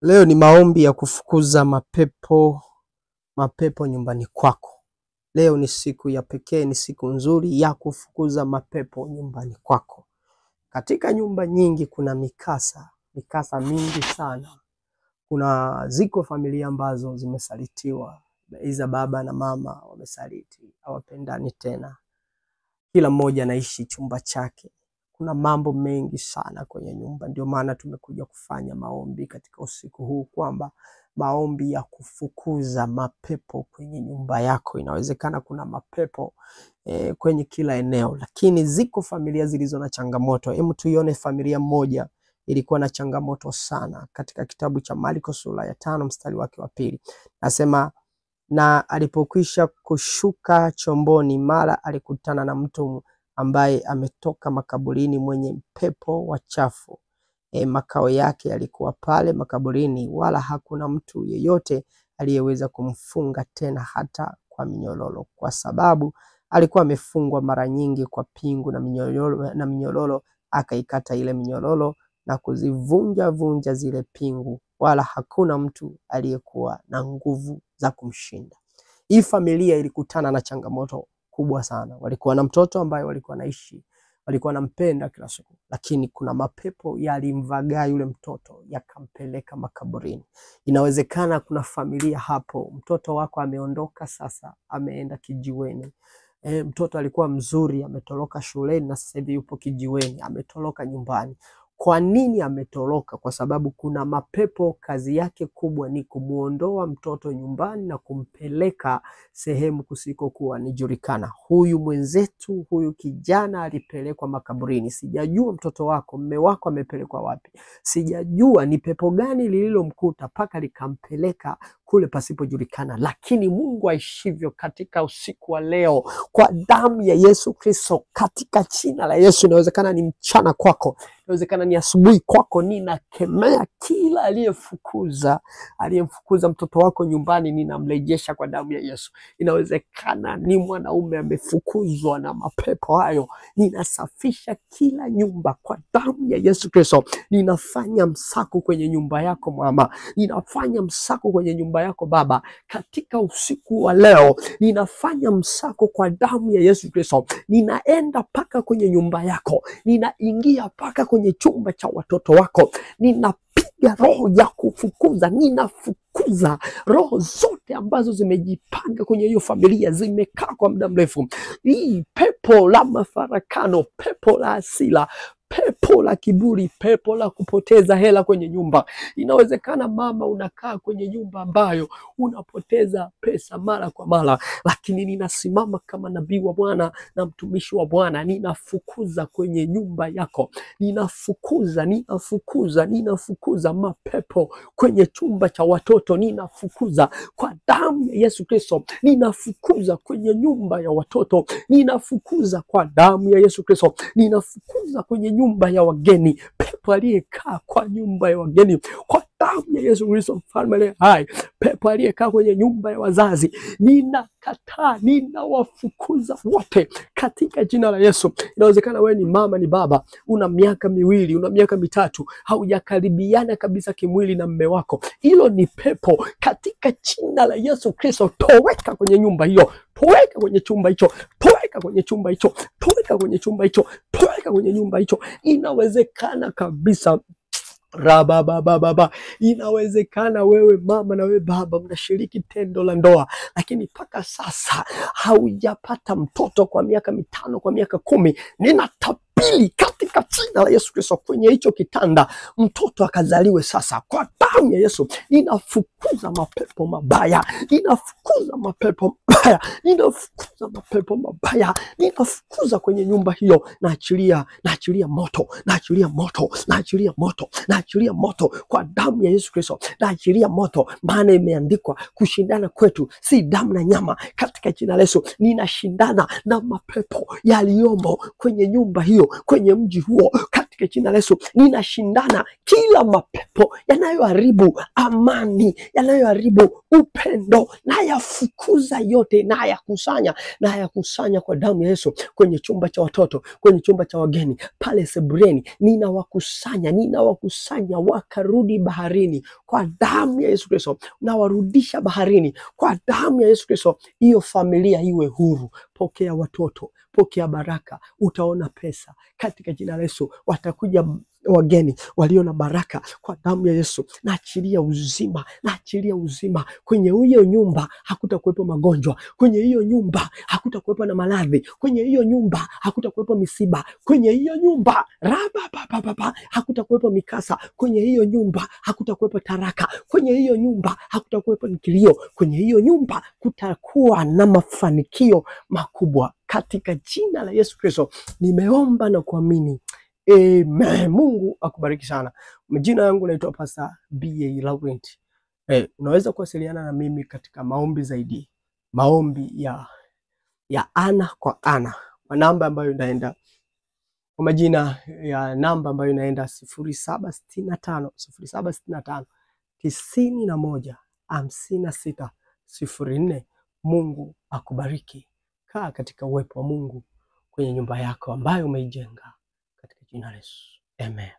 Leo ni maombi ya kufukuza mapepo nyumbani kwako. Leo ni siku ya pekee, ni siku nzuri ya kufukuza mapepo nyumbani kwako. Katika nyumba nyingi kuna mikasa mingi sana. Ziko familia ambazo zimesalitiwa, iza baba na mama wamesaliti, hawapendani tena. Kila mmoja anaishi chumba chake. Kuna mambo mengi sana kwenye nyumba. Ndio maana tumekuja kufanya maombi katika usiku huu, kwamba maombi ya kufukuza mapepo kwenye nyumba yako. Inawezekana kuna mapepo kwenye kila eneo, lakini ziko familia zilizo na changamoto. Hebu tuione familia moja ilikuwa na changamoto sana. Katika kitabu cha Marko sura ya 5 mstari wake wa 2. Nasema, na alipokwisha kushuka chomboni, mara alikutana na mtu ambaye ametoka makaburini mwenye pepo wachafu. Makao yake yalikuwa pale makaburini, wala hakuna mtu yeyote aliyeweza kumfunga tena hata kwa minyororo, kwa sababu alikuwa amefungwa mara nyingi kwa pingu na minyororo. Akaikata ile minyororo na kuzivunja zile pingu, wala hakuna mtu aliyekuwa na nguvu za kumshinda. Hii familia ilikutana na changamoto kubwa sana. Walikuwa na mtoto ambaye walikuwa naishi, walikuwa nampenda kila siku, lakini kuna mapepo yalimvagaa yule mtoto yakampeleka makaburini. Inawezekana kuna familia hapo, mtoto wako ameondoka sasa, ameenda kijiweni. Mtoto alikuwa mzuri, ametoroka shuleni na sasa hivi yupo kijiweni, ametoroka nyumbani. Kwa nini ametoroka? Kwa sababu kuna mapepo kazi yake kubwa ni kumuondoa mtoto nyumbani na kumpeleka sehemu kusikokuwa nijulikana. Huyu mwenzetu, huyu kijana alipelekwa makaburini. Sijajua mtoto wako, mume wako amepelekwa wapi. Sijajua ni pepo gani lililomkuta paka likampeleka kule pasipojulikana, lakini Mungu aishivyo katika usiku wa leo, kwa damu ya Yesu Kristo, katika jina la Yesu. Inawezekana ni mchana kwako, inawezekana ni asubuhi kwako. Ninakemea kila aliyemfukuza mtoto wako nyumbani, ninamrejesha kwa damu ya Yesu. Inawezekana ni mwanaume amefukuzwa na mapepo hayo, ninasafisha kila nyumba kwa damu ya Yesu Kristo. Ninafanya msako kwenye nyumba yako mama, ninafanya msako kwenye nyumba yako baba, katika usiku wa leo. Ninafanya msako kwa damu ya Yesu Kristo. Ninaenda paka kwenye nyumba yako, ninaingia paka kwenye chumba cha watoto wako, ninapiga roho ya kufukuza, ninafukuza roho zote ambazo zimejipanga kwenye hiyo familia, zimekaa kwa muda mrefu. Hii pepo la mafarakano, pepo la hasira, pepo la kiburi, pepo la kupoteza hela kwenye nyumba. Inawezekana mama unakaa kwenye nyumba ambayo unapoteza pesa mara kwa mara, lakini ninasimama kama nabii wa Bwana na mtumishi wa Bwana, ninafukuza kwenye nyumba yako, ninafukuza mapepo kwenye chumba cha watoto, ninafukuza kwa damu ya Yesu Kristo, ninafukuza kwenye nyumba ya watoto, ninafukuza kwa damu ya Yesu Kristo, ninafukuza kwenye nyumba ya wageni, pepo aliyekaa kwa nyumba ya wageni, kwa damu ya Yesu Kristo mfalme hai. Pepo aliyekaa kwenye nyumba ya wazazi, ninakataa, ninawafukuza wote katika jina la Yesu. Inawezekana wewe ni mama, ni baba, una miaka 2, una miaka 3, haujakaribiana kabisa kimwili na mume wako. Hilo ni pepo katika jina la Yesu Kristo. Toweka kwenye nyumba hiyo, toweka kwenye chumba hicho, toweka kwenye chumba hicho, toweka kwenye chumba hicho, toweka kwenye nyumba hicho. Inawezekana kabisa Rababababa. Inawezekana wewe mama na wewe baba mnashiriki tendo la ndoa, lakini mpaka sasa haujapata mtoto kwa miaka 5, kwa miaka 10. Ninatapili katika jina la Yesu Kristo kwenye hicho kitanda, mtoto akazaliwe sasa kwa damu ya Yesu. Ninafukuza mapepo mabaya, ninafukuza mapepo mabaya, ninafukuza mapepo mabaya, ninafukuza kwenye nyumba hiyo. Naachilia moto, naachilia moto, naachilia moto, naachilia moto kwa damu ya Yesu Kristo, naachilia moto, maana imeandikwa kushindana kwetu si damu na nyama. Katika jina la Yesu ninashindana na mapepo yaliyomo kwenye nyumba hiyo, kwenye mji huo, katika katika jina la Yesu. Ninashindana kila mapepo yanayoharibu amani, yanayoharibu upendo, na yafukuza yote, na yakusanya kwa damu ya Yesu, kwenye chumba cha watoto, kwenye chumba cha wageni, pale sebuleni. Ninawakusanya wakarudi baharini kwa damu ya Yesu Kristo. Nawarudisha baharini kwa damu ya Yesu Kristo. Hiyo familia iwe huru. Pokea watoto, pokea baraka, utaona pesa katika jina la Yesu. Watakuja wageni walio na baraka kwa damu ya Yesu. Naachilia uzima kwenye hiyo nyumba. Hakutakuwepo magonjwa kwenye hiyo nyumba, hakutakuwepo na maradhi kwenye hiyo nyumba, hakutakuwepo misiba kwenye hiyo nyumba, hakutakuwepo mikasa kwenye hiyo nyumba, hakutakuwepo taraka kwenye hiyo nyumba, hakutakuwepo kilio kwenye hiyo nyumba. Kutakuwa na mafanikio makubwa katika jina la Yesu Kristo. Nimeomba na kuamini. Amen. Mungu akubariki sana. Majina yangu naitwa Pastor B.A. Laurent. Unaweza kuwasiliana na mimi katika maombi zaidi, maombi ya ana kwa ana, kwa namba ambayo inaenda, kwa majina ya namba ambayo inaenda 0765 915604. Mungu akubariki. Kaa katika uwepo wa Mungu kwenye nyumba yako ambayo umeijenga katika jina la Yesu. Amen.